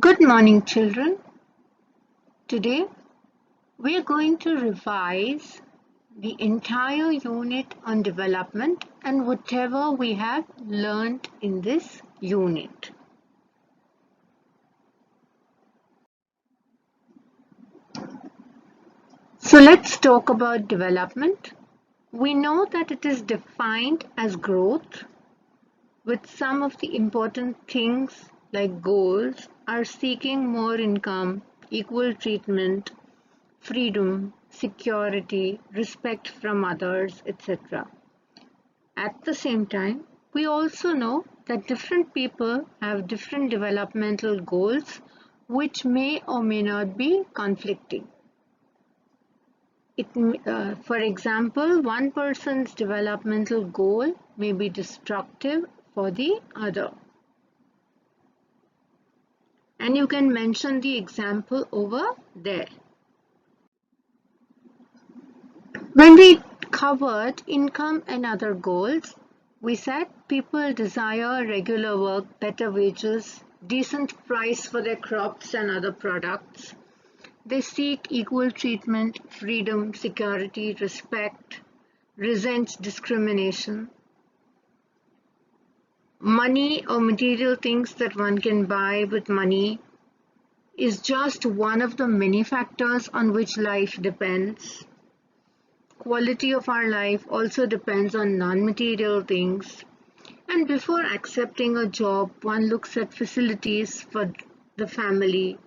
Good morning, children. Today we are going to revise the entire unit on development and whatever we have learned in this unit. So let's talk about development. We know that it is defined as growth, with some of the important things like goals are seeking more income, equal treatment, freedom, security, respect from others, etc. At the same time, we also know that different people have different developmental goals which may or may not be conflicting. For example, one person's developmental goal may be destructive for the other. And you can mention the example over there. When we covered income and other goals, we said people desire regular work, better wages, decent price for their crops and other products. They seek equal treatment, freedom, security, respect, resent discrimination. Money or material things that one can buy with money is just one of the many factors on which life depends. Quality of our life also depends on non-material things. And before accepting a job, one looks at facilities for the family,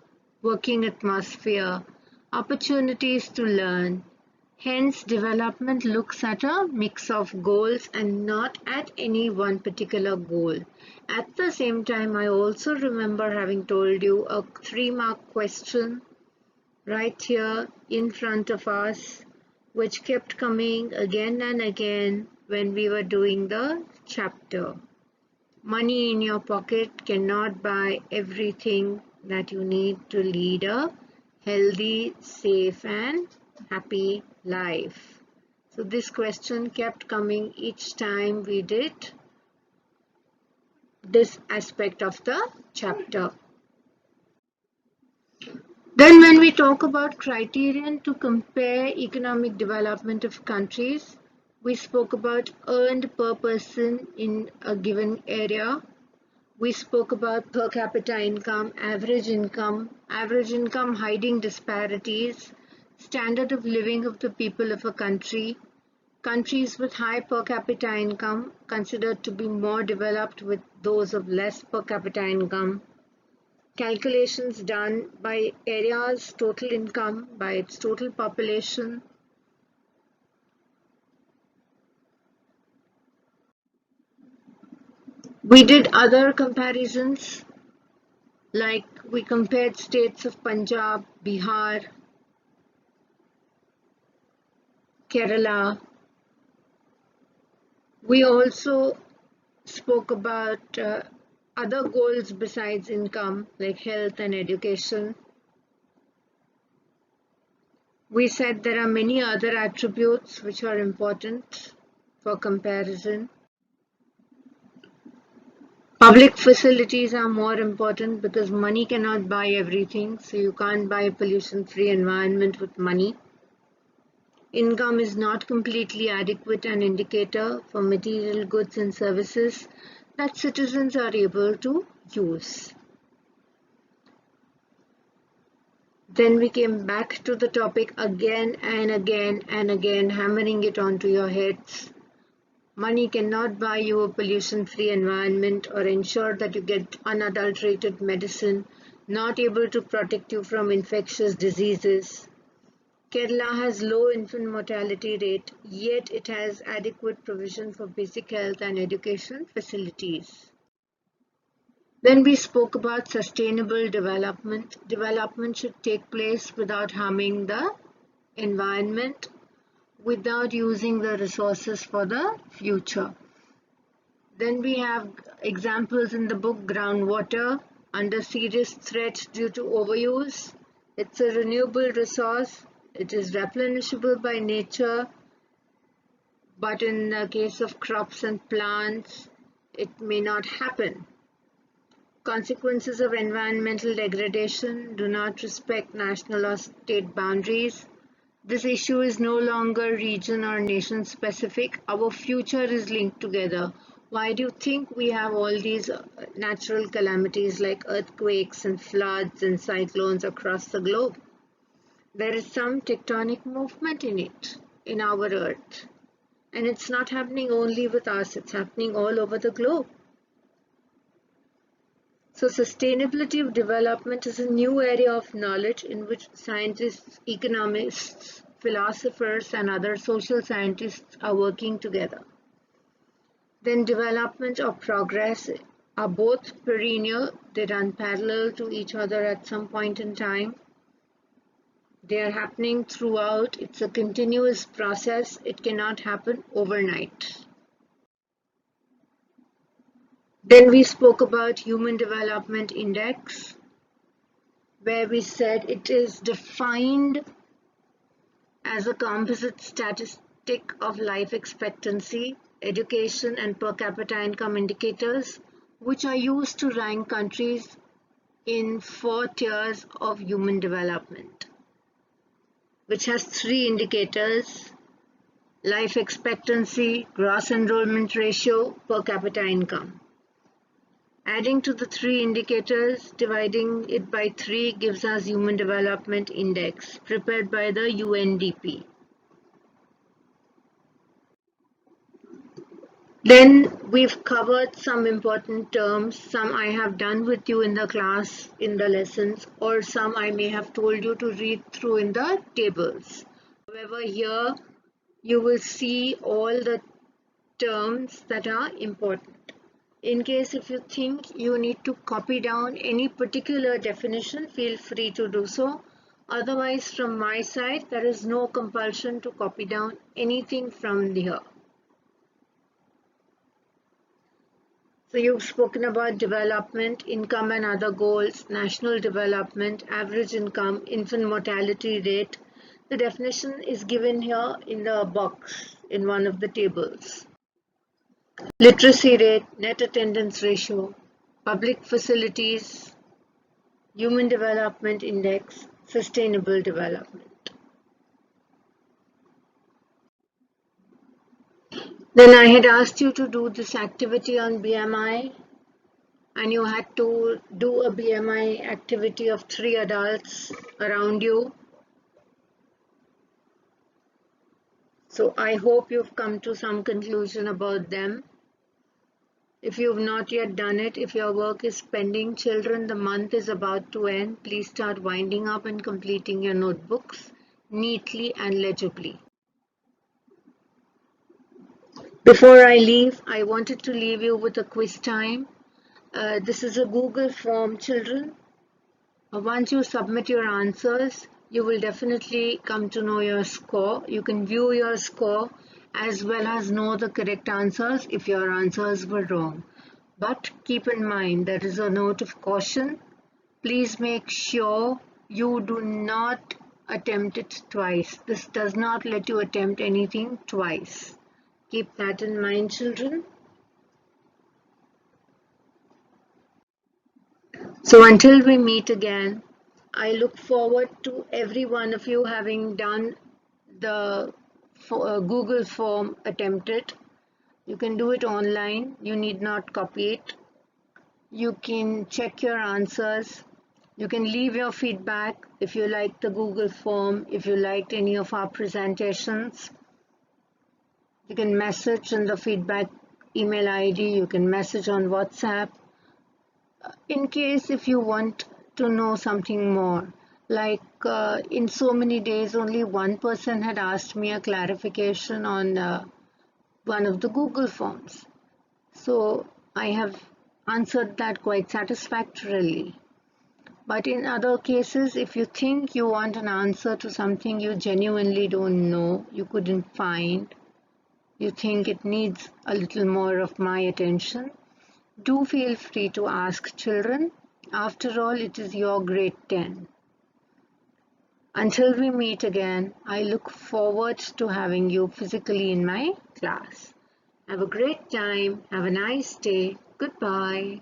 working atmosphere, opportunities to learn. Hence, development looks at a mix of goals and not at any one particular goal. At the same time, I also remember having told you a 3-mark question right here in front of us, which kept coming again and again when we were doing the chapter. Money in your pocket cannot buy everything that you need to lead a healthy, safe, and happy life. So this question kept coming each time we did this aspect of the chapter. Then when we talk about criterion to compare economic development of countries, we spoke about earned per person in a given area. We spoke about per capita income, average income hiding disparities, standard of living of the people of a country, countries with high per capita income considered to be more developed with those of less per capita income, calculations done by area's total income by its total population. We did other comparisons, like we compared states of Punjab, Bihar, Kerala. We also spoke about other goals besides income, like health and education. We said there are many other attributes which are important for comparison. Public facilities are more important because money cannot buy everything, so you can't buy a pollution-free environment with money. Income is not completely adequate an indicator for material goods and services that citizens are able to use. Then we came back to the topic again and again and again, hammering it onto your heads. Money cannot buy you a pollution-free environment or ensure that you get unadulterated medicine, not able to protect you from infectious diseases. Kerala has low infant mortality rate, yet it has adequate provision for basic health and education facilities. Then we spoke about sustainable development. Development should take place without harming the environment, without using the resources for the future. Then we have examples in the book: groundwater under serious threat due to overuse. It's a renewable resource. It is replenishable by nature, but in the case of crops and plants, it may not happen. Consequences of environmental degradation do not respect national or state boundaries. This issue is no longer region or nation specific. Our future is linked together. Why do you think we have all these natural calamities like earthquakes and floods and cyclones across the globe? There is some tectonic movement in it, in our Earth. And it's not happening only with us, it's happening all over the globe. So sustainability of development is a new area of knowledge in which scientists, economists, philosophers, and other social scientists are working together. Then development or progress are both perennial, they run parallel to each other at some point in time. They are happening throughout, it's a continuous process, it cannot happen overnight. Then we spoke about Human Development Index, where we said it is defined as a composite statistic of life expectancy, education, and per capita income indicators, which are used to rank countries in 4 tiers of human development, which has 3 indicators: life expectancy, gross enrollment ratio, per capita income. Adding to the 3 indicators, dividing it by 3 gives us Human Development Index, prepared by the UNDP. Then we've covered some important terms. Some I have done with you in the class, in the lessons, or some I may have told you to read through in the tables. However, here you will see all the terms that are important. In case if you think you need to copy down any particular definition, feel free to do so. Otherwise, from my side, there is no compulsion to copy down anything from here. So you've spoken about development, income and other goals, national development, average income, infant mortality rate. The definition is given here in the box in one of the tables. Literacy rate, net attendance ratio, public facilities, Human Development Index, sustainable development. Then I had asked you to do this activity on BMI, and you had to do a BMI activity of 3 adults around you. So I hope you've come to some conclusion about them. If you've not yet done it, if your work is pending, children, the month is about to end. Please start winding up and completing your notebooks neatly and legibly. Before I leave, I wanted to leave you with a quiz time. This is a Google form, children. Once you submit your answers, you will definitely come to know your score. You can view your score as well as know the correct answers if your answers were wrong. But keep in mind, there is a note of caution. Please make sure you do not attempt it twice. This does not let you attempt anything twice. Keep that in mind, children. So until we meet again, I look forward to every one of you having done the Google form attempted. You can do it online. You need not copy it. You can check your answers. You can leave your feedback if you liked the Google form, if you liked any of our presentations. You can message in the feedback email ID. You can message on WhatsApp. In case if you want to know something more, like in so many days, only one person had asked me a clarification on one of the Google forms. So I have answered that quite satisfactorily. But in other cases, if you think you want an answer to something you genuinely don't know, you couldn't find, you think it needs a little more of my attention, do feel free to ask, children. After all, it is your grade 10. Until we meet again, I look forward to having you physically in my class. Have a great time. Have a nice day. Goodbye.